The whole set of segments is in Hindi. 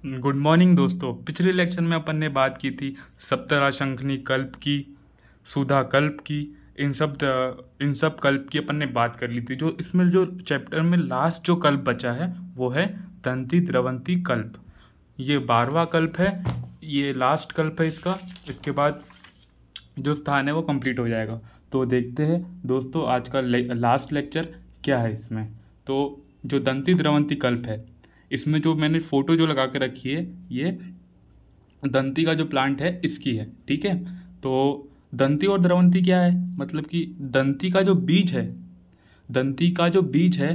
गुड मॉर्निंग दोस्तों। पिछले लेक्चर में अपन ने बात की थी सप्तराशंखनी कल्प की, सुधा कल्प की। इन सब कल्प की अपन ने बात कर ली थी। जो इसमें जो चैप्टर में लास्ट जो कल्प बचा है वो है दंती द्रवंती कल्प। ये 12वां कल्प है, ये लास्ट कल्प है इसका। इसके बाद जो स्थान है वो कंप्लीट हो जाएगा। तो देखते हैं दोस्तों आज का लास्ट लेक्चर क्या है इसमें। तो जो दंती द्रवंती कल्प है, इसमें जो मैंने फ़ोटो जो लगा के रखी है, ये दंती का जो प्लांट है इसकी है। ठीक है, तो दंती और द्रवंती क्या है, मतलब कि दंती का जो बीज है, दंती का जो बीज है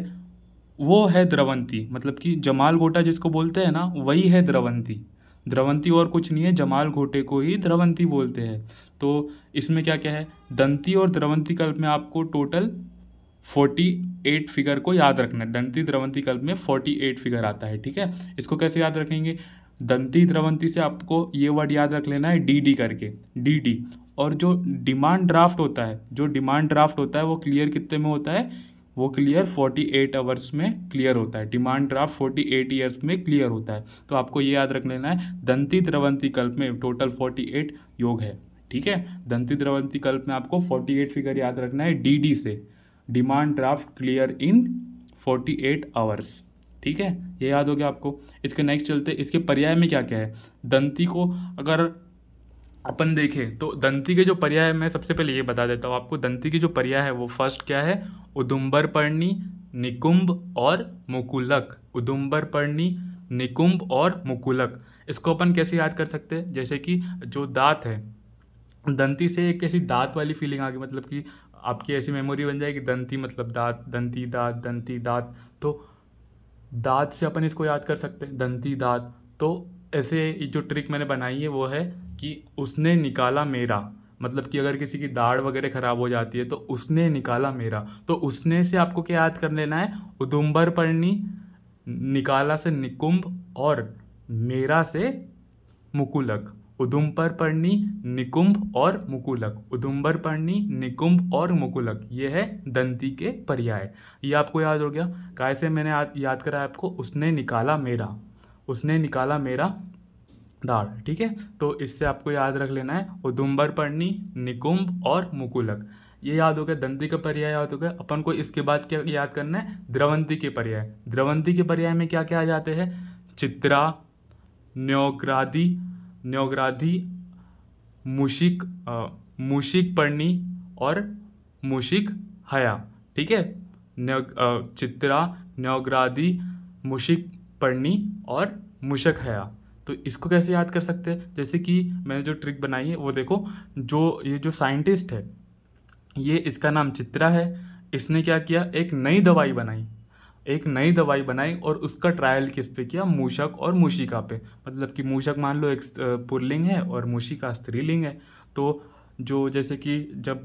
वो है द्रवंती। मतलब कि जमाल घोटा जिसको बोलते हैं ना, वही है द्रवंती। द्रवंती और कुछ नहीं है, जमाल घोटे को ही द्रवंती बोलते हैं। तो इसमें क्या क्या है, दंती और द्रवंती कल्प में आपको टोटल 48 फिगर को याद रखना है। दंती द्रवंती कल्प में 48 फिगर आता है। ठीक है, इसको कैसे याद रखेंगे, दंती द्रवंती से आपको ये वर्ड याद रख लेना है डी डी करके, डी डी। और जो डिमांड ड्राफ्ट होता है, जो डिमांड ड्राफ्ट होता है वो क्लियर कितने में होता है, वो क्लियर 48 आवर्स में क्लियर होता है। डिमांड ड्राफ्ट 48 ईयर्स में क्लियर होता है। तो आपको ये याद रख लेना है, दंती द्रवंती कल्प में टोटल 48 योग है। ठीक है, दंती द्रवंती कल्प में आपको 48 फिगर याद रखना है डी डी से, demand draft clear in 48 hours. ठीक है, ये याद हो गया आपको। इसके नेक्स्ट चलते, इसके पर्याय में क्या क्या है। दंती को अगर अपन देखें तो दंती के जो पर्याय है, मैं सबसे पहले ये बता देता हूँ आपको। दंती की जो पर्याय है वो फर्स्ट क्या है, उदुम्बर पर्णी, निकुंभ और मुकुलक। उदुम्बर पर्णी, निकुंभ और मुकुलक। इसको अपन कैसे याद कर सकते हैं, जैसे कि जो दांत है, दंती से एक ऐसी दांत वाली फीलिंग आ गई, मतलब कि आपकी ऐसी मेमोरी बन जाएगी, दंती मतलब दांत, दंती दांत, दंती दांत। तो दांत से अपन इसको याद कर सकते हैं, दंती दांत। तो ऐसे जो ट्रिक मैंने बनाई है वो है कि उसने निकाला मेरा, मतलब कि अगर किसी की दाढ़ वगैरह खराब हो जाती है तो उसने निकाला मेरा। तो उसने से आपको क्या याद कर लेना है, उदुम्बर पर्णी, निकाला से निकुंभ और मेरा से मुकुलक। उदुम्बर पर्णी, निकुंभ और मुकुलक। उदुम्बर पर्णी, निकुंभ और मुकुलक, ये है दंती के पर्याय। ये आपको याद हो गया। कैसे मैंने याद करा आपको, उसने निकाला मेरा, उसने निकाला मेरा दाढ़। ठीक है, तो इससे आपको याद रख लेना है उदुम्बर पर्णी, निकुंभ और मुकुलक। ये याद हो गया, दंती का पर्याय याद हो गया। अपन को इसके बाद क्या याद करना है, द्रवंती के पर्याय। द्रवंती के पर्याय में क्या क्या आ जाते हैं, चित्रा, न्योग्रादी, न्योग्राधी, मूशिक, मूशिक पर्णी और मूशिक हया। ठीक है, चित्रा, न्योग्रादी, मूशिक पर्णी और मूषक हया। तो इसको कैसे याद कर सकते हैं, जैसे कि मैंने जो ट्रिक बनाई है वो देखो। जो ये जो साइंटिस्ट है, ये इसका नाम चित्रा है। इसने क्या किया, एक नई दवाई बनाई, एक नई दवाई बनाई और उसका ट्रायल किस पे किया, मूषक और मूषिका पे। मतलब कि मूषक मान लो एक पुल्लिंग है और मूषिका स्त्रीलिंग है। तो जो जैसे कि जब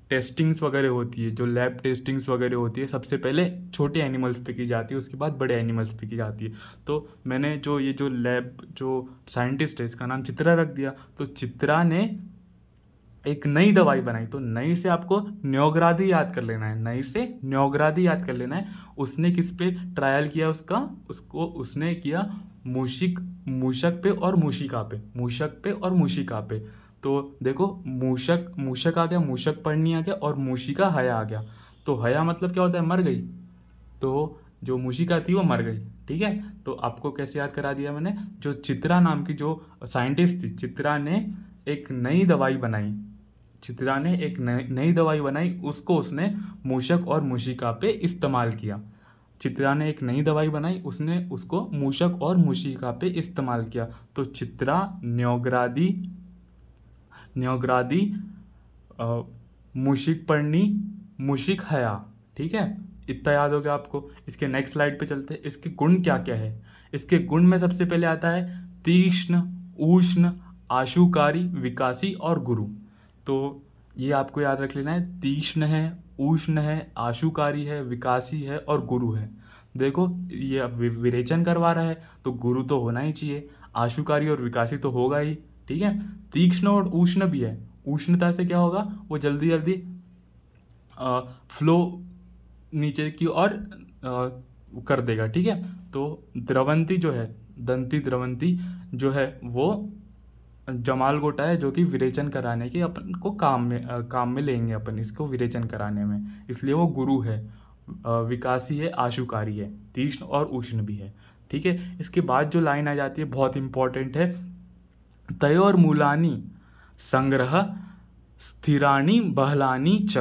टेस्टिंग्स वगैरह होती है, जो लैब टेस्टिंग्स वगैरह होती है, सबसे पहले छोटे एनिमल्स पे की जाती है, उसके बाद बड़े एनिमल्स पे की जाती है। तो मैंने जो ये जो लैब जो साइंटिस्ट है इसका नाम चित्रा रख दिया। तो चित्रा ने एक नई दवाई बनाई, तो नई से आपको न्योग्रादी याद कर लेना है, नई से न्योग्रादी याद कर लेना है। उसने किस पे ट्रायल किया उसका, उसको उसने किया मूषिक, मूषक पे और मूषिका पे, मूषक पे और मूषिका पे। तो देखो, मूषक, मूषक आ गया, मूषक पर्णी आ गया और मूषिका हया आ गया। तो हया मतलब क्या होता है, मर गई। तो जो मूषिका थी वो मर गई। ठीक है, तो आपको कैसे याद करा दिया मैंने, जो चित्रा नाम की जो साइंटिस्ट थी, चित्रा ने एक नई दवाई बनाई, चित्रा ने एक नई दवाई बनाई, उसको उसने मूषक और मूषिका पे इस्तेमाल किया। चित्रा ने एक नई दवाई बनाई, उसने उसको मूषक और मूषिका पे इस्तेमाल किया। तो चित्रा, न्योग्रादी, न्योग्रादी, मूषिक पर्णी, मूषिक हया। ठीक है, इतना याद हो गया आपको। इसके नेक्स्ट स्लाइड पे चलते हैं। इसके गुण क्या क्या है। इसके गुण में सबसे पहले आता है तीक्ष्ण, उष्ण, आशुकारी, विकासी और गुरु। तो ये आपको याद रख लेना है, तीक्ष्ण है, उष्ण है, आशुकारी है, विकासी है और गुरु है। देखो, ये अब विरेचन करवा रहा है तो गुरु तो होना ही चाहिए, आशुकारी और विकासी तो होगा ही। ठीक है, तीक्ष्ण और उष्ण भी है। उष्णता से क्या होगा, वो जल्दी जल्दी फ्लो नीचे की ओर कर देगा। ठीक है, तो द्रवंती जो है, दंती द्रवंती जो है वो जमाल गोटा है, जो कि विरेचन कराने के अपन को काम में लेंगे अपन इसको विरेचन कराने में, इसलिए वो गुरु है। विकासी है, आशुकारी है, तीक्ष्ण और उष्ण भी है। ठीक है, इसके बाद जो लाइन आ जाती है बहुत इंपॉर्टेंट है, तयोर मूलानी संग्रह स्थिराणी बहलानी च।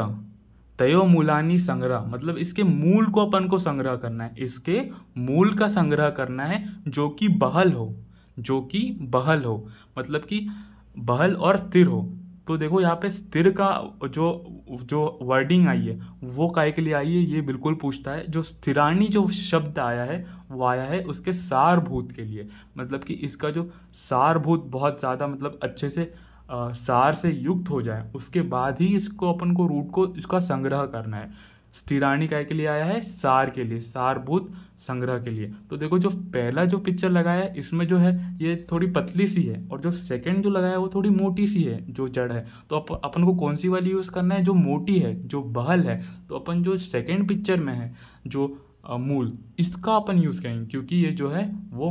तयो मूलानी संग्रह मतलब इसके मूल को अपन को संग्रह करना है, इसके मूल का संग्रह करना है जो कि बहल हो, जो कि बहल हो मतलब कि बहल और स्थिर हो। तो देखो यहाँ पे स्थिर का जो जो वर्डिंग आई है वो काय के लिए आई है, ये बिल्कुल पूछता है। जो स्थिराणी जो शब्द आया है वो आया है उसके सारभूत के लिए, मतलब कि इसका जो सारभूत बहुत ज़्यादा मतलब अच्छे से सार से युक्त हो जाए, उसके बाद ही इसको अपन को रूट को इसका संग्रह करना है। स्थिराणी काय के लिए आया है, सार के लिए, सारभूत संग्रह के लिए। तो देखो जो पहला जो पिक्चर लगाया है इसमें जो है ये थोड़ी पतली सी है, और जो सेकंड जो लगाया है वो थोड़ी मोटी सी है जो जड़ है। तो अपन को कौन सी वाली यूज़ करना है, जो मोटी है, जो बहल है। तो अपन जो सेकंड पिक्चर में है जो मूल, इसका अपन यूज़ करेंगे, क्योंकि ये जो है वो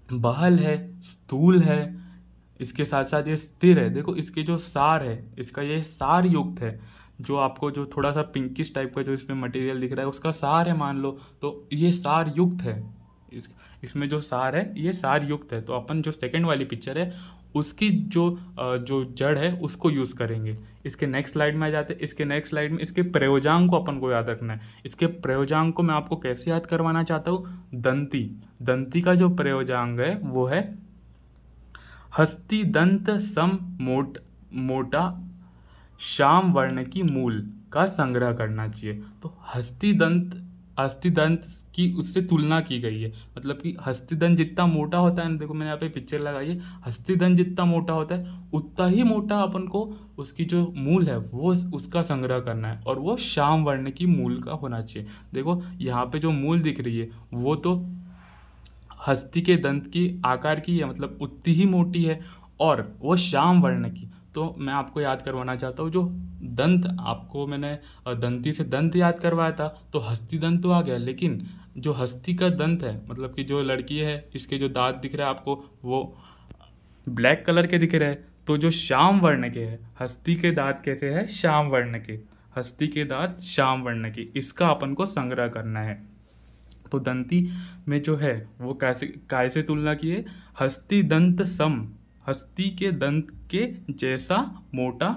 बहल है, स्थूल है, इसके साथ साथ ये स्थिर है। देखो इसके जो सार है, इसका ये सार युक्त है, जो आपको जो थोड़ा सा पिंकिश टाइप का जो इसमें मटेरियल दिख रहा है उसका सार है मान लो, तो ये सार युक्त है। इसमें जो सार है ये सार युक्त है। तो अपन जो सेकंड वाली पिक्चर है उसकी जो जड़ है उसको यूज़ करेंगे। इसके नेक्स्ट स्लाइड में आ जाते हैं। इसके नेक्स्ट स्लाइड में इसके प्रयोजांग को अपन को याद रखना है। इसके प्रयोजांग को मैं आपको कैसे याद करवाना चाहता हूँ, दंती, दंती का जो प्रयोजांग है वो है हस्ती दंत सम मोटा श्याम वर्ण की मूल का संग्रह करना चाहिए। तो हस्तिदंत की उससे तुलना की गई है, मतलब कि हस्तिदंत जितना मोटा होता है, देखो मैंने यहाँ पे पिक्चर लगाई है, हस्तिदंत जितना मोटा होता है उतना ही मोटा अपन को उसकी जो मूल है वो उसका संग्रह करना है, और वो श्याम वर्ण की मूल का होना चाहिए। देखो यहाँ पे जो मूल दिख रही है वो तो हस्ती के दंत की आकार की है, मतलब उतनी ही मोटी है, और वो श्याम वर्ण की। तो मैं आपको याद करवाना चाहता हूँ, जो दंत आपको मैंने दंती से दंत याद करवाया था तो हस्ती दंत तो आ गया, लेकिन जो हस्ती का दंत है, मतलब कि जो लड़की है इसके जो दांत दिख रहे हैं आपको वो ब्लैक कलर के दिख रहे हैं। तो जो श्याम वर्ण के है, हस्ती के दांत कैसे है, श्याम वर्ण के, हस्ती के दांत श्याम वर्ण के, इसका अपन को संग्रह करना है। तो दंती में जो है वो कैसे तुलना की है, हस्ती दंत सम, हस्ती के दंत के जैसा मोटा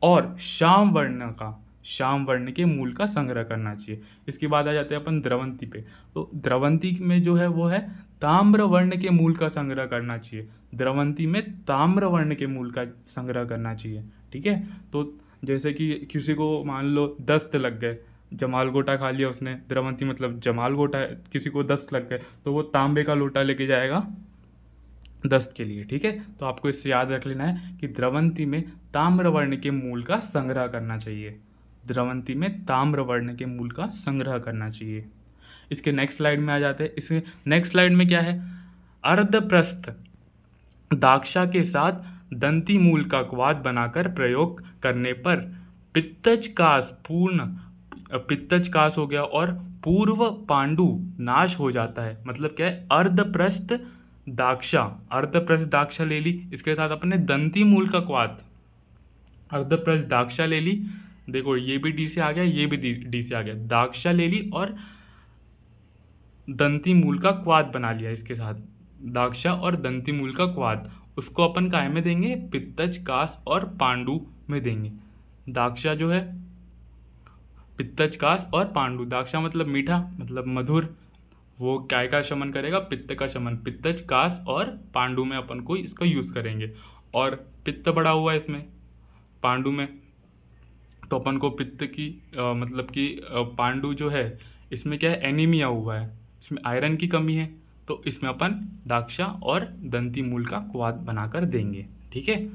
और श्याम वर्ण के मूल का संग्रह करना चाहिए। इसके बाद आ जाते हैं अपन द्रवंती पे। तो द्रवंती में जो है वो है ताम्र वर्ण के मूल का संग्रह करना चाहिए। द्रवंती में ताम्र वर्ण के मूल का संग्रह करना चाहिए। ठीक है, तो जैसे कि किसी को मान लो दस्त लग गए, जमाल गोटा खा लिया उसने, द्रवंती मतलब जमाल गोटा है, किसी को दस्त लग गए तो वो तांबे का लोटा लेके जाएगा दस्त के लिए। ठीक है, तो आपको इससे याद रख लेना है कि द्रवंती में ताम्र वर्ण के मूल का संग्रह करना चाहिए। द्रवंती में ताम्र वर्ण के मूल का संग्रह करना चाहिए। इसके नेक्स्ट स्लाइड में आ जाते हैं। इसमें नेक्स्ट स्लाइड में क्या है, अर्धप्रस्थ दाक्षा के साथ दंती मूल का क्वाद बनाकर प्रयोग करने पर पित्तज कास हो गया और पूर्व पांडु नाश हो जाता है। मतलब क्या है, अर्धप्रस्थ दाक्षा ले ली, इसके साथ अपने दंती मूल का क्वाद, अर्धप्रस्थ दाक्षा ले ली, देखो ये भी डी से आ गया, ये भी डी से आ गया, दाक्षा ले ली और दंती मूल का क्वाद बना लिया। इसके साथ दाक्षा और दंती मूल का क्वाद, उसको अपन काय में देंगे, पित्तज कास और पांडु में देंगे। दाक्षा जो है पित्तज कास और पांडु, दाक्षा मतलब मीठा, मतलब मधुर, वो काय का शमन करेगा, पित्त का शमन, पित्तज कास और पांडु में अपन को इसका यूज़ करेंगे। और पित्त बढ़ा हुआ है इसमें पांडु में, तो अपन को पित्त की मतलब कि पांडु जो है इसमें क्या है, एनीमिया हुआ है, इसमें आयरन की कमी है, तो इसमें अपन दाक्षा और दंती मूल का क्वाद बनाकर देंगे। ठीक है,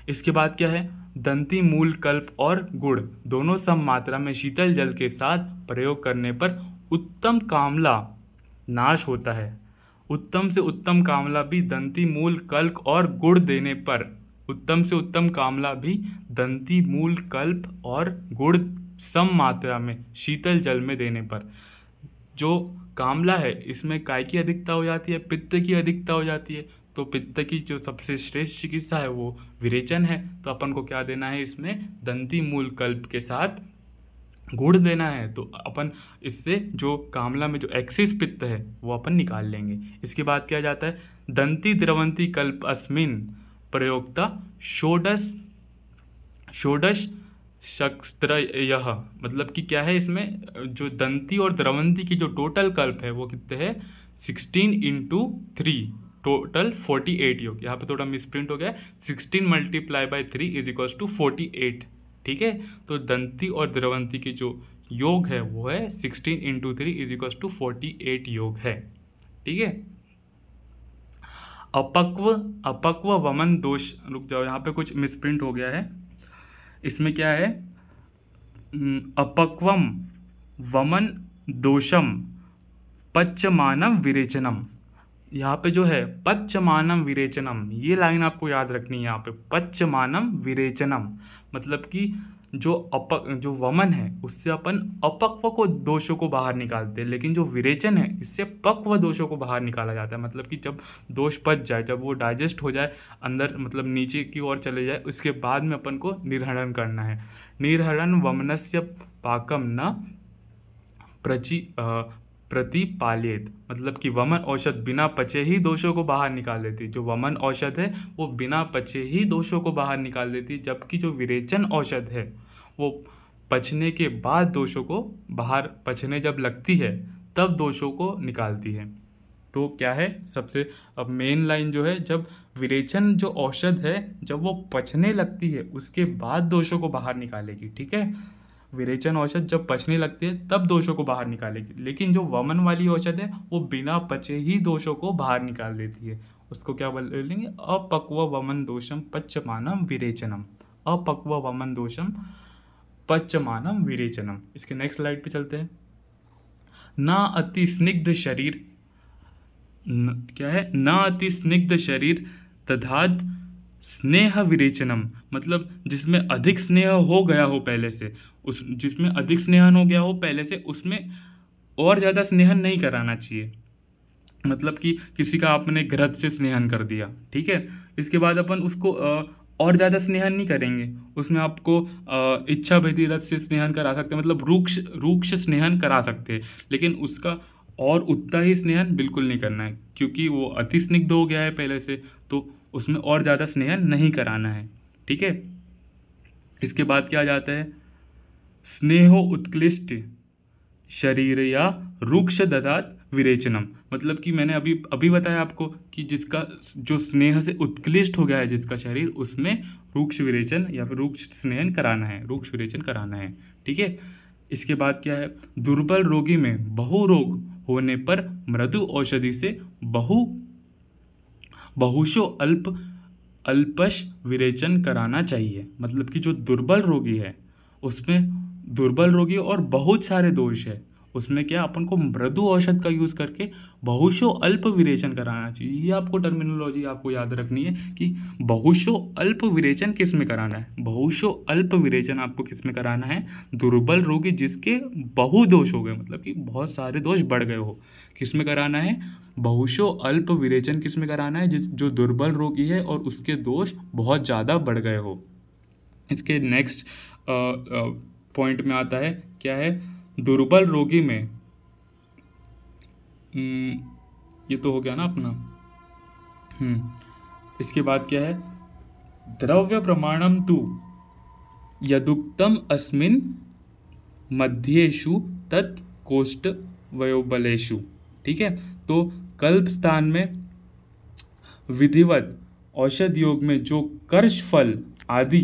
इसके बाद क्या है, दंती मूल कल्प और गुड़ दोनों सम मात्रा में शीतल जल के साथ प्रयोग करने पर उत्तम कामला नाश होता है। उत्तम से उत्तम कामला भी दंती मूल कल्प और गुड़ देने पर, उत्तम से उत्तम कामला भी दंती मूल कल्प और गुड़ सम मात्रा में शीतल जल में देने पर, जो कामला है इसमें काय की अधिकता हो जाती है, पित्त की अधिकता हो जाती है। तो पित्त की जो सबसे श्रेष्ठ चिकित्सा है वो विरेचन है। तो अपन को क्या देना है इसमें, दंती मूल कल्प के साथ गुड़ देना है। तो अपन इससे जो कामला में जो एक्सिस पित्त है वो अपन निकाल लेंगे। इसके बाद क्या जाता है, दंती द्रवंती कल्प अस्मिन प्रयोक्ता षोडश षोडश यह, मतलब कि क्या है इसमें, जो दंती और द्रवंती की जो टोटल कल्प है वो कितने हैं, 16 × 3 टोटल 48 योग। यहाँ पे थोड़ा मिसप्रिंट हो गया, 16 × 3 = 48। ठीक है, तो दंती और द्रवंती की जो योग है वो है 16 × 3 = 48 योग है। ठीक है, अपक्व वमन दोष, रुक जाओ यहाँ पे कुछ मिसप्रिंट हो गया है। इसमें क्या है, अपक्वम वमन दोषम पच्चमानम विरेचनम। यहाँ पे जो है पच्चमानम विरेचनम, ये लाइन आपको याद रखनी है। यहाँ पे पच्चमानम विरेचनम मतलब कि जो वमन है उससे अपन अपक्व को दोषों को बाहर निकालते हैं, लेकिन जो विरेचन है इससे पक्व दोषों को बाहर निकाला जाता है। मतलब कि जब दोष पच जाए, जब वो डाइजेस्ट हो जाए अंदर, मतलब नीचे की ओर चले जाए, उसके बाद में अपन को निर्हरण करना है। निर्हरण वमनस्य पाकम न प्रतिपालित, मतलब कि वमन औषध बिना पचे ही दोषों को बाहर निकाल देती है। जो वमन औषध है वो बिना पचे ही दोषों को बाहर निकाल देती है, जबकि जो विरेचन औषध है वो पचने के बाद दोषों को बाहर, पचने जब लगती है तब दोषों को निकालती है। तो क्या है, सबसे अब मेन लाइन जो है, जब विरेचन जो औषध है जब वो पचने लगती है उसके बाद दोषों को बाहर निकालेगी। ठीक है, विरेचन औषध जब पचने लगती है तब दोषों को बाहर निकालेगी, लेकिन जो वमन वाली औषध है वो बिना पचे ही दोषों को बाहर निकाल देती है। उसको क्या बोलेंगे, अपक्व वमन दोषम पच्चमानम विरेचनम। अपक्व वमन दोषम पच्चमानम विरेचनम। इसके नेक्स्ट स्लाइड पे चलते हैं। ना अति स्निग्ध शरीर, क्या है, ना अति स्निग्ध शरीर तथाद स्नेह विरेचनम, मतलब जिसमें अधिक स्नेह हो गया हो पहले से, उस जिसमें अधिक स्नेहन हो गया हो पहले से, उसमें और ज़्यादा स्नेहन नहीं कराना चाहिए। मतलब कि किसी का आपने घृत से स्नेहन कर दिया, ठीक है, इसके बाद अपन उसको और ज़्यादा स्नेहन नहीं करेंगे, उसमें आपको इच्छा भेदी रस से स्नेहन करा सकते हैं, मतलब रूक्ष स्नेहन करा सकते हैं, लेकिन उसका और उतना ही स्नेहन बिल्कुल नहीं करना है, क्योंकि वो अति स्निग्ध हो गया है पहले से, तो उसमें और ज़्यादा स्नेहन नहीं कराना है। ठीक है, इसके बाद क्या आ जाता है, स्नेहो उत्कृष्ट शरीर या रूक्ष ददात विरेचनम, मतलब कि मैंने अभी बताया आपको कि जिसका जो स्नेह से उत्कृष्ट हो गया है जिसका शरीर, उसमें रूक्ष विरेचन या फिर रूक्ष स्नेहन कराना है, रूक्ष विरेचन कराना है। ठीक है, इसके बाद क्या है, दुर्बल रोगी में बहुरोग होने पर मृदु औषधि से बहुशो अल्पश विरेचन कराना चाहिए। मतलब कि जो दुर्बल रोगी है उसमें दुर्बल रोगी और बहुत सारे दोष है, उसमें क्या अपन को मृदु औषध का यूज़ करके बहुशो अल्प विरेचन कराना चाहिए। ये आपको टर्मिनोलॉजी आपको याद रखनी है कि बहुशो अल्प विरेचन किस में कराना है। बहुशो अल्प विरेचन आपको किस में कराना है, दुर्बल रोगी जिसके बहुदोष हो गए, मतलब कि बहुत सारे दोष बढ़ गए हो, किस में कराना है, बहुशो अल्प विरेचन किस में कराना है, जो दुर्बल रोगी है और उसके दोष बहुत ज़्यादा बढ़ गए हो। इसके नेक्स्ट पॉइंट में आता है, क्या है, दुर्बल रोगी में, ये तो हो गया ना अपना। इसके बाद क्या है, द्रव्य प्रमाणम तु यदुक्तम अस्मिन मध्येषु तत् कोष्ठ वयोबलेषु। ठीक है, तो कल्प स्थान में विधिवत औषध योग में जो कर्ष फल आदि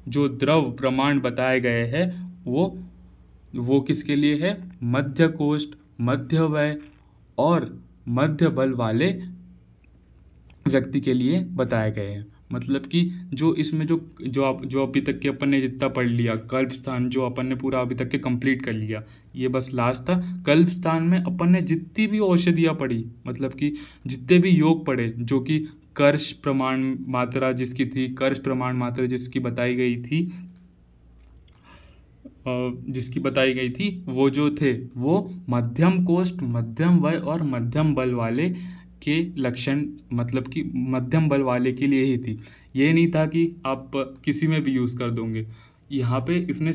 जो द्रव प्रमाण बताए गए हैं वो किसके लिए है, मध्य कोष्ठ, मध्य वय और मध्य बल वाले व्यक्ति के लिए बताए गए हैं। मतलब कि जो इसमें जो अभी तक के अपन ने जितना पढ़ लिया, कल्प स्थान जो अपन ने पूरा अभी तक के कंप्लीट कर लिया, ये बस लास्ट था। कल्प स्थान में अपन ने जितनी भी औषधियाँ पढ़ी, मतलब कि जितने भी योग पढ़े, जो कि कर्ष प्रमाण मात्रा जिसकी थी, कर्ष प्रमाण मात्रा जिसकी बताई गई थी, जिसकी बताई गई थी वो जो थे वो मध्यम कोष्ठ, मध्यम वय और मध्यम बल वाले के लक्षण, मतलब कि मध्यम बल वाले के लिए ही थी। ये नहीं था कि आप किसी में भी यूज़ कर दोगे। यहाँ पे इसने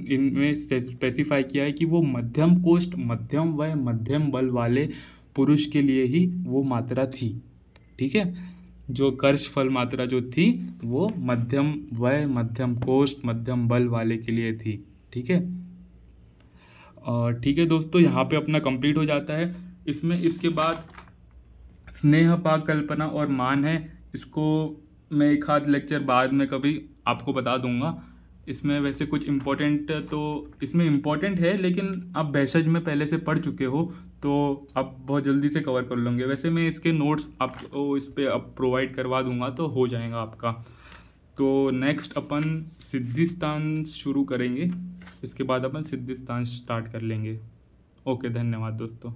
इनमें स्पेसिफाई किया है कि वो मध्यम कोष्ठ, मध्यम वय, मध्यम बल वाले पुरुष के लिए ही वो मात्रा थी। ठीक है, जो कर्ष फल मात्रा जो थी वो मध्यम वय, मध्यम कोष्ठ, मध्यम बल वाले के लिए थी। ठीक है, और ठीक है दोस्तों, यहाँ पे अपना कंप्लीट हो जाता है। इसमें इसके बाद स्नेह, पाक, कल्पना और मान है। इसको मैं एक आध लेक्चर बाद में कभी आपको बता दूंगा। इसमें वैसे कुछ इम्पोर्टेंट तो इसमें इम्पोर्टेंट है, लेकिन आप भेषज में पहले से पढ़ चुके हो तो आप बहुत जल्दी से कवर कर लोगे। वैसे मैं इसके नोट्स आपको इस पर अब प्रोवाइड करवा दूंगा तो हो जाएगा आपका। तो नेक्स्ट अपन सिद्धिस्थान शुरू करेंगे, इसके बाद अपन सिद्धिस्थान स्टार्ट कर लेंगे। ओके, धन्यवाद दोस्तों।